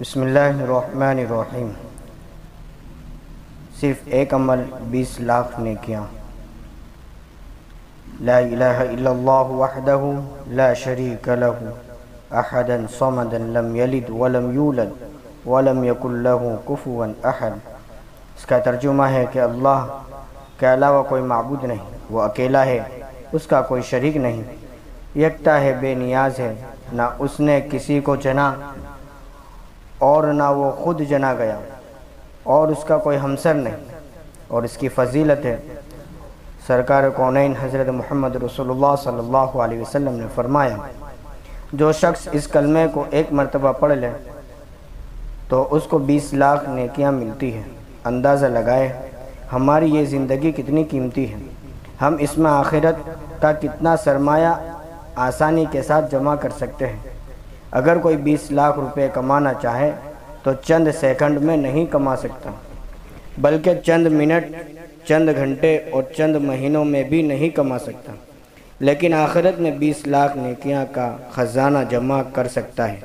بسم اللہ الرحمن الرحیم۔ صرف ایک عمل 20 لاکھ نیکیاں۔ لا الہ الا اللہ وحدہ لا شریک لہ احدا صمدا لم یلد ولم یولد ولم یکن لہ کفوا احد۔ اس کا ترجمہ ہے کہ اللہ کے علاوہ کوئی معبود نہیں، وہ اکیلا ہے، اس کا کوئی شریک نہیں، یکتا ہے، بے نیاز ہے، نہ اس نے کسی کو جنا اور نہ وہ خود جنا گیا، اور اس کا کوئی ہمسر نہیں۔ اور اس کی فضیلت ہے، سرکار کونین حضرت محمد رسول اللہ صلی اللہ علیہ وسلم نے فرمایا، جو شخص اس کلمے کو ایک مرتبہ پڑھ لے تو اس کو 20 لاکھ نیکیاں ملتی ہیں۔ اندازہ لگائے ہماری یہ زندگی کتنی قیمتی ہے، ہم اس میں آخرت کا کتنا سرمایہ آسانی کے ساتھ جمع کر سکتے ہیں۔ اگر کوئی 20 لاکھ روپے کمانا چاہے تو چند سیکنڈ میں نہیں کما سکتا، بلکہ چند منٹ، چند گھنٹے اور چند مہینوں میں بھی نہیں کما سکتا، لیکن آخرت میں 20 لاکھ نیکیاں کا خزانہ جمع کر سکتا ہے۔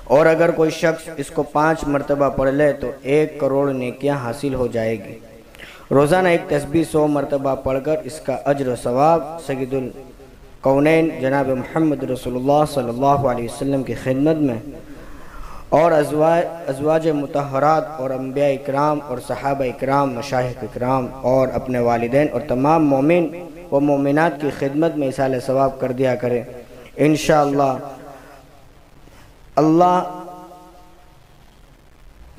اور اگر کوئی شخص اس کو 5 مرتبہ پڑھ لے تو 1 کروڑ نیکیاں حاصل ہو جائے گی۔ روزانہ ایک تسبیح 100 مرتبہ پڑھ کر اس کا اجر و ثواب سید الکونین جناب محمد رسول اللہ صلی اللہ علیہ وسلم کی خدمت میں اور ازواج مطہرات اور انبیاء اکرام اور صحابہ اکرام، مشائخ اکرام اور اپنے والدین اور تمام مومن و مومنات کی خدمت میں ایصال ثواب کر دیا کرے۔ انشاءاللہ اللہ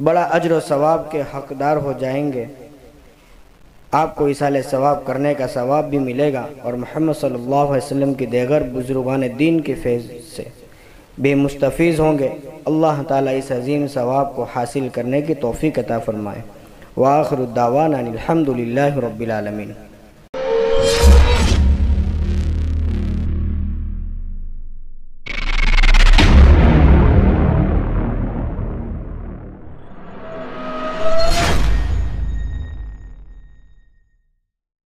بڑا اجر و ثواب کے حقدار ہو جائیں گے، آپ کو ایصال ثواب کرنے کا ثواب بھی ملے گا، اور محمد صلی اللہ علیہ وسلم کی دیگر بزرگان دین کے فیض سے بھی مستفیض ہوں گے۔ اللہ تعالیٰ اس عظیم ثواب کو حاصل کرنے کی توفیق عطا فرمائے۔ وآخر الدعوانا الحمد للہ رب العالمین۔